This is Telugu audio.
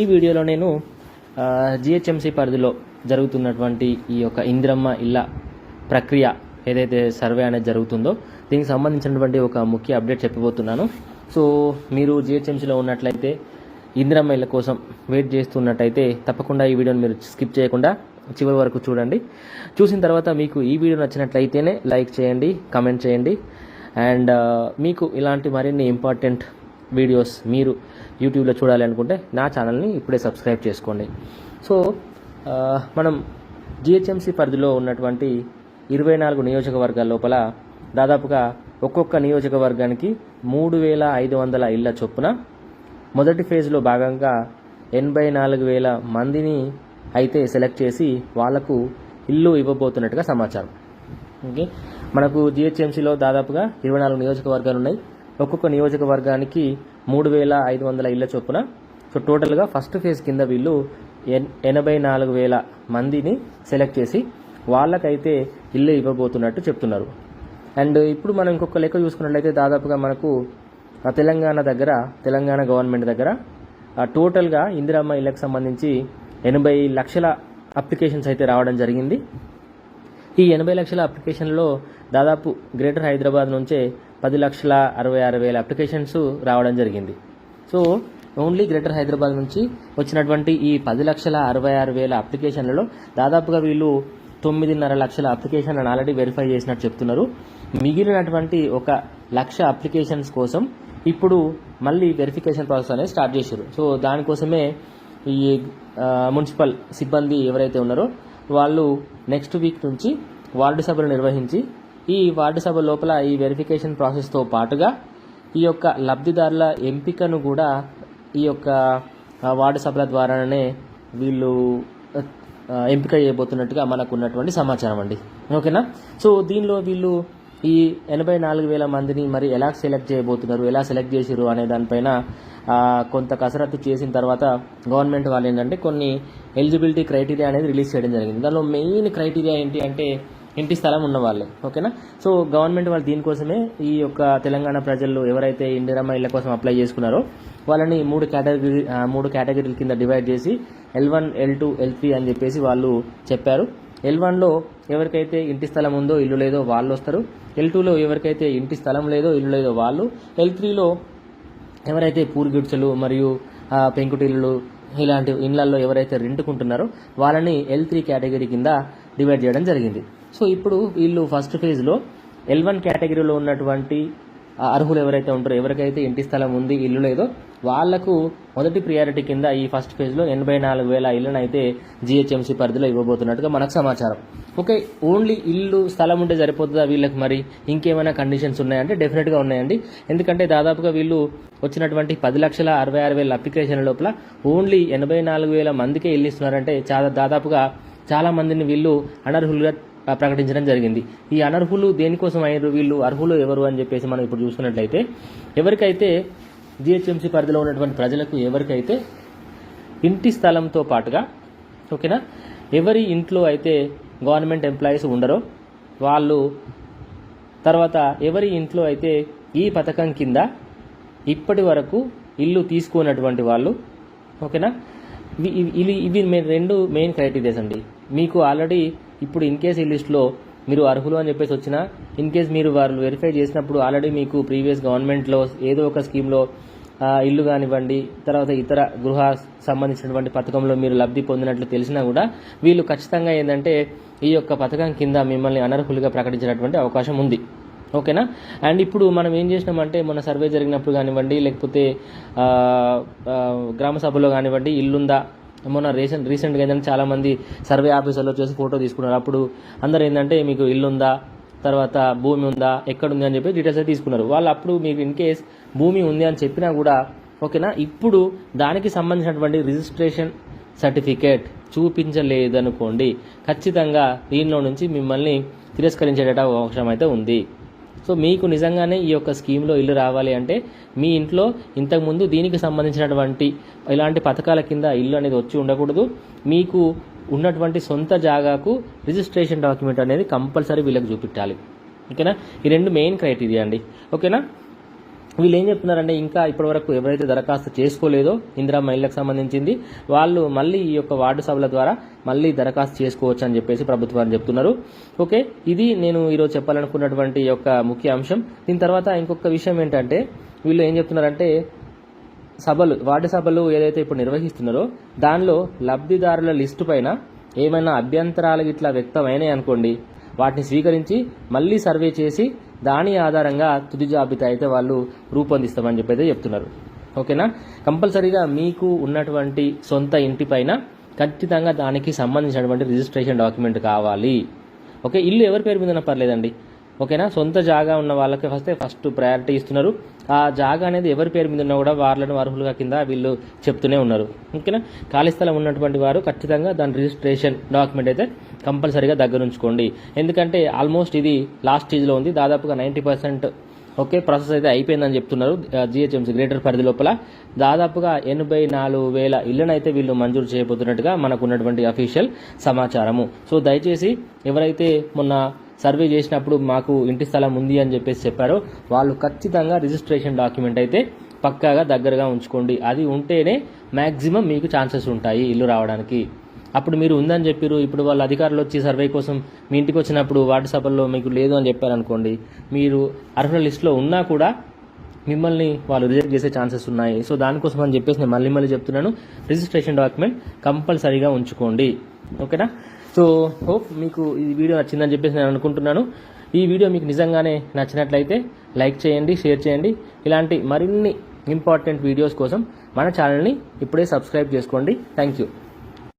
ఈ వీడియోలో నేను జిహెచ్ఎంసీ పరిధిలో జరుగుతున్నటువంటి ఈ యొక్క ఇందిరమ్మ ఇళ్ళ ప్రక్రియ ఏదైతే సర్వే అనేది జరుగుతుందో దీనికి సంబంధించినటువంటి ఒక ముఖ్య అప్డేట్ చెప్పబోతున్నాను. సో మీరు జిహెచ్ఎంసీలో ఉన్నట్లయితే ఇందిరమ్మ ఇళ్ళ కోసం వెయిట్ చేస్తున్నట్టయితే తప్పకుండా ఈ వీడియోని మీరు స్కిప్ చేయకుండా చివరి వరకు చూడండి. చూసిన తర్వాత మీకు ఈ వీడియో నచ్చినట్లయితేనే లైక్ చేయండి, కమెంట్ చేయండి. అండ్ మీకు ఇలాంటి మరిన్ని ఇంపార్టెంట్ వీడియోస్ మీరు యూట్యూబ్లో చూడాలి అనుకుంటే నా ఛానల్ని ఇప్పుడే సబ్స్క్రైబ్ చేసుకోండి. సో మనం జిహెచ్ఎంసీ పరిధిలో ఉన్నటువంటి 24 నియోజకవర్గాల లోపల దాదాపుగా ఒక్కొక్క నియోజకవర్గానికి 3,500 ఇళ్ల చొప్పున మొదటి ఫేజ్లో భాగంగా 84,000 మందిని అయితే సెలెక్ట్ చేసి వాళ్లకు ఇల్లు ఇవ్వబోతున్నట్టుగా సమాచారం. ఓకే, మనకు జిహెచ్ఎంసీలో దాదాపుగా 24 నియోజకవర్గాలు ఉన్నాయి. ఒక్కొక్క నియోజకవర్గానికి 3,500 ఇళ్ల చొప్పున. సో టోటల్గా ఫస్ట్ ఫేజ్ కింద వీళ్ళు 84,000 మందిని సెలెక్ట్ చేసి వాళ్ళకైతే ఇల్లు ఇవ్వబోతున్నట్టు చెప్తున్నారు. అండ్ ఇప్పుడు మనం ఇంకొక లెక్క చూసుకున్నట్లయితే దాదాపుగా మనకు తెలంగాణ గవర్నమెంట్ దగ్గర టోటల్గా ఇందిరమ్మ ఇళ్ళకి సంబంధించి 80 లక్షల అప్లికేషన్స్ అయితే రావడం జరిగింది. ఈ 80 లక్షల అప్లికేషన్లో దాదాపు గ్రేటర్ హైదరాబాద్ నుంచే 10,66,000 అప్లికేషన్స్ రావడం జరిగింది. సో ఓన్లీ గ్రేటర్ హైదరాబాద్ నుంచి వచ్చినటువంటి ఈ 10,66,000 అప్లికేషన్లలో దాదాపుగా వీళ్ళు 9.5 లక్షల అప్లికేషన్ ఆల్రెడీ వెరిఫై చేసినట్టు చెప్తున్నారు. మిగిలినటువంటి 1,00,000 అప్లికేషన్స్ కోసం ఇప్పుడు మళ్ళీ వెరిఫికేషన్ ప్రాసెస్ అనేది స్టార్ట్ చేశారు. సో దానికోసమే ఈ మున్సిపల్ సిబ్బంది ఎవరైతే ఉన్నారో వాళ్ళు నెక్స్ట్ వీక్ నుంచి వార్డు సభలు నిర్వహించి ఈ వార్డు సభ లోపల ఈ వెరిఫికేషన్ ప్రాసెస్తో పాటుగా ఈ యొక్క లబ్ధిదారుల ఎంపికను కూడా ఈ యొక్క వార్డు సభల ద్వారానే వీళ్ళు ఎంపిక చేయబోతున్నట్టుగా మనకు ఉన్నటువంటి సమాచారం అండి. ఓకేనా? సో దీనిలో వీళ్ళు ఈ 84,000 మందిని మరి ఎలా సెలెక్ట్ చేయబోతున్నారు, ఎలా సెలెక్ట్ చేసిరు అనే దానిపైన కొంత కసరత్తు చేసిన తర్వాత గవర్నమెంట్ వాళ్ళు ఏంటంటే కొన్ని ఎలిజిబిలిటీ క్రైటీరియా అనేది రిలీజ్ చేయడం జరిగింది. దానిలో మెయిన్ క్రైటీరియా ఏంటి అంటే ఇంటి స్థలం ఉన్న వాళ్ళే. ఓకేనా? సో గవర్నమెంట్ వాళ్ళు దీనికోసమే ఈ యొక్క తెలంగాణ ప్రజలు ఎవరైతే ఇందిరమ్మ ఇళ్ళ కోసం అప్లై చేసుకున్నారో వాళ్ళని 3 కేటగిరీల కింద డివైడ్ చేసి L1, L2, L3 అని చెప్పేసి వాళ్ళు చెప్పారు. L1లో ఎవరికైతే ఇంటి స్థలం ఉందో ఇల్లు లేదో వాళ్ళు వస్తారు. L2లో ఎవరికైతే ఇంటి స్థలం లేదో ఇల్లు లేదో వాళ్ళు. L3లో ఎవరైతే పూర్గుడిసెలు మరియు పెంకుటిల్లు ఇలాంటి ఇళ్లలో ఎవరైతే రెంట్కుంటున్నారో వాళ్ళని L3 కేటగిరీ కింద డివైడ్ చేయడం జరిగింది. సో ఇప్పుడు వీళ్ళు ఫస్ట్ ఫేజ్లో L1 కేటగిరీలో ఉన్నటువంటి అర్హులు ఎవరైతే ఉంటారో ఎవరికైతే ఇంటి స్థలం ఉంది ఇల్లు లేదో వాళ్లకు మొదటి ప్రియారిటీ కింద ఈ ఫస్ట్ ఫేజ్లో 84,000 ఇళ్లను అయితే జిహెచ్ఎంసీ పరిధిలో ఇవ్వబోతున్నట్టుగా మనకు సమాచారం. ఓకే, ఓన్లీ ఇల్లు స్థలం ఉంటే సరిపోతుందా వీళ్ళకి? మరి ఇంకేమైనా కండిషన్స్ ఉన్నాయంటే డెఫినెట్గా ఉన్నాయండి. ఎందుకంటే దాదాపుగా వీళ్ళు వచ్చినటువంటి 10,66,000 అప్లికేషన్ల లోపల ఓన్లీ 84,000 మందికే ఇల్లు ఇస్తున్నారంటే దాదాపుగా చాలా మందిని వీళ్ళు అనర్హులుగా ప్రకటించడం జరిగింది. ఈ అనర్హులు దేనికోసం అయ్యారు, వీళ్ళు అర్హులు ఎవరు అని చెప్పేసి మనం ఇప్పుడు చూసుకున్నట్లయితే ఎవరికైతే జిహెచ్ఎంసీ పరిధిలో ఉన్నటువంటి ప్రజలకు ఎవరికైతే ఇంటి స్థలంతో పాటుగా, ఓకేనా, ఎవరి ఇంట్లో అయితే గవర్నమెంట్ ఎంప్లాయీస్ ఉండరో వాళ్ళు, తర్వాత ఎవరి ఇంట్లో అయితే ఈ పథకం కింద ఇప్పటి వరకు ఇల్లు తీసుకున్నటువంటి వాళ్ళు, ఓకేనా, ఇవి రెండు మెయిన్ క్రైటీరియాస్ అండి. మీకు ఆల్రెడీ ఇప్పుడు ఇన్ కేస్ ఈ లిస్ట్లో మీరు అర్హులు అని చెప్పేసి వచ్చినా, ఇన్ కేస్ మీరు వాళ్ళు వెరిఫై చేసినప్పుడు ఆల్రెడీ మీకు ప్రీవియస్ గవర్నమెంట్లో ఏదో ఒక స్కీమ్లో ఇల్లు కానివ్వండి, తర్వాత ఇతర గృహ సంబంధించినటువంటి పథకంలో మీరు లబ్ధి పొందినట్లు తెలిసినా కూడా వీళ్ళు ఖచ్చితంగా ఏంటంటే ఈ యొక్క పథకం కింద మిమ్మల్ని అనర్హులుగా ప్రకటించినటువంటి అవకాశం ఉంది. ఓకేనా? అండ్ ఇప్పుడు మనం ఏం చేసినామంటే మొన్న సర్వే జరిగినప్పుడు కానివ్వండి, లేకపోతే గ్రామ సభలో కానివ్వండి, ఇల్లుందా, మొన్న రీసెంట్గా ఏంటంటే చాలామంది సర్వే ఆఫీసర్లు వచ్చేసి ఫోటో తీసుకున్నారు. అప్పుడు అందరూ ఏంటంటే మీకు ఇల్లుందా, తర్వాత భూమి ఉందా, ఎక్కడుంది అని చెప్పి డీటెయిల్స్ అయితే తీసుకున్నారు. వాళ్ళు అప్పుడు మీకు ఇన్ కేస్ భూమి ఉంది అని చెప్పినా కూడా, ఓకేనా, ఇప్పుడు దానికి సంబంధించినటువంటి రిజిస్ట్రేషన్ సర్టిఫికేట్ చూపించలేదనుకోండి, ఖచ్చితంగా దీనిలో నుంచి మిమ్మల్ని తిరస్కరించేట అవకాశం అయితే ఉంది. సో మీకు నిజంగానే ఈ యొక్క స్కీమ్లో ఇల్లు రావాలి అంటే మీ ఇంట్లో ఇంతకుముందు దీనికి సంబంధించినటువంటి ఇలాంటి పథకాల కింద ఇల్లు అనేది వచ్చి ఉండకూడదు. మీకు ఉన్నటువంటి సొంత జాగాకు రిజిస్ట్రేషన్ డాక్యుమెంట్ అనేది కంపల్సరీ వీళ్ళకి చూపించాలి. ఓకేనా? ఈ రెండు మెయిన్ క్రైటీరియా అండి. ఓకేనా? వీళ్ళు ఏం చెప్తున్నారంటే ఇంకా ఇప్పటివరకు ఎవరైతే దరఖాస్తు చేసుకోలేదో ఇందిరమ్మ ఇళ్లకు సంబంధించింది వాళ్ళు మళ్ళీ ఈ యొక్క వార్డు సభల ద్వారా మళ్ళీ దరఖాస్తు చేసుకోవచ్చు అని చెప్పేసి ప్రభుత్వాన్ని చెప్తున్నారు. ఓకే, ఇది నేను ఈరోజు చెప్పాలనుకున్నటువంటి యొక్క ముఖ్య అంశం. దీని తర్వాత ఇంకొక విషయం ఏంటంటే వీళ్ళు ఏం చెప్తున్నారంటే వార్డు సభలు ఏదైతే ఇప్పుడు నిర్వహిస్తున్నారో దానిలో లబ్ధిదారుల లిస్టు పైన ఏమైనా అభ్యంతరాలు ఇట్లా వ్యక్తమైనాయి అనుకోండి, వాటిని స్వీకరించి మళ్ళీ సర్వే చేసి దాని ఆధారంగా తుది జాబితా అయితే వాళ్ళు రూపొందిస్తామని చెప్పి అయితే చెప్తున్నారు. ఓకేనా, కంపల్సరీగా మీకు ఉన్నటువంటి సొంత ఇంటి పైన ఖచ్చితంగా దానికి సంబంధించినటువంటి రిజిస్ట్రేషన్ డాక్యుమెంట్ కావాలి. ఓకే, ఇల్లు ఎవరి పేరు మీద పర్లేదండి. ఓకేనా, సొంత జాగా ఉన్న వాళ్ళకి ఫస్ట్ ప్రయారిటీ ఇస్తున్నారు. ఆ జాగా అనేది ఎవరి పేరు మీద ఉన్నా కూడా వాళ్ళను అర్హులుగా కింద వీళ్ళు చెప్తూనే ఉన్నారు. ఓకేనా, ఖాళీ స్థలం ఉన్నటువంటి వారు ఖచ్చితంగా దాని రిజిస్ట్రేషన్ డాక్యుమెంట్ అయితే కంపల్సరీగా దగ్గర ఉంచుకోండి. ఎందుకంటే ఆల్మోస్ట్ ఇది లాస్ట్ స్టేజ్లో ఉంది. దాదాపుగా 90% ఓకే ప్రాసెస్ అయితే అయిపోయిందని చెప్తున్నారు. జిహెచ్ఎంసీ గ్రేటర్ పరిధి లోపల దాదాపుగా 84,000 ఇళ్లను అయితే వీళ్ళు మంజూరు చేయబోతున్నట్టుగా మనకు ఉన్నటువంటి అఫీషియల్ సమాచారము. సో దయచేసి ఎవరైతే మొన్న సర్వే చేసినప్పుడు మాకు ఇంటి స్థలం ఉంది అని చెప్పేసి చెప్పారో వాళ్ళు ఖచ్చితంగా రిజిస్ట్రేషన్ డాక్యుమెంట్ అయితే పక్కాగా దగ్గరగా ఉంచుకోండి. అది ఉంటేనే మ్యాక్సిమం మీకు ఛాన్సెస్ ఉంటాయి ఇల్లు రావడానికి. అప్పుడు మీరు ఉందని చెప్పారు, ఇప్పుడు వాళ్ళ అధికారులు వచ్చి సర్వే కోసం మీ ఇంటికి వచ్చినప్పుడు వార్డు సభల్లో మీకు లేదు అని చెప్పారనుకోండి, మీరు అర్హుల లిస్టులో ఉన్నా కూడా మిమ్మల్ని వాళ్ళు రిజెక్ట్ చేసే ఛాన్సెస్ ఉన్నాయి. సో దానికోసం అని చెప్పేసి నేను మళ్ళీ చెప్తున్నాను, రిజిస్ట్రేషన్ డాక్యుమెంట్ కంపల్సరీగా ఉంచుకోండి. ఓకేనా, సో హోప్ మీకు ఈ వీడియో నచ్చిందని చెప్పేసి నేను అనుకుంటున్నాను. ఈ వీడియో మీకు నిజంగానే నచ్చినట్లయితే లైక్ చేయండి, షేర్ చేయండి. ఇలాంటి మరిన్ని ఇంపార్టెంట్ వీడియోస్ కోసం మన ఛానల్ని ఇప్పుడే సబ్స్క్రైబ్ చేసుకోండి. Thank you.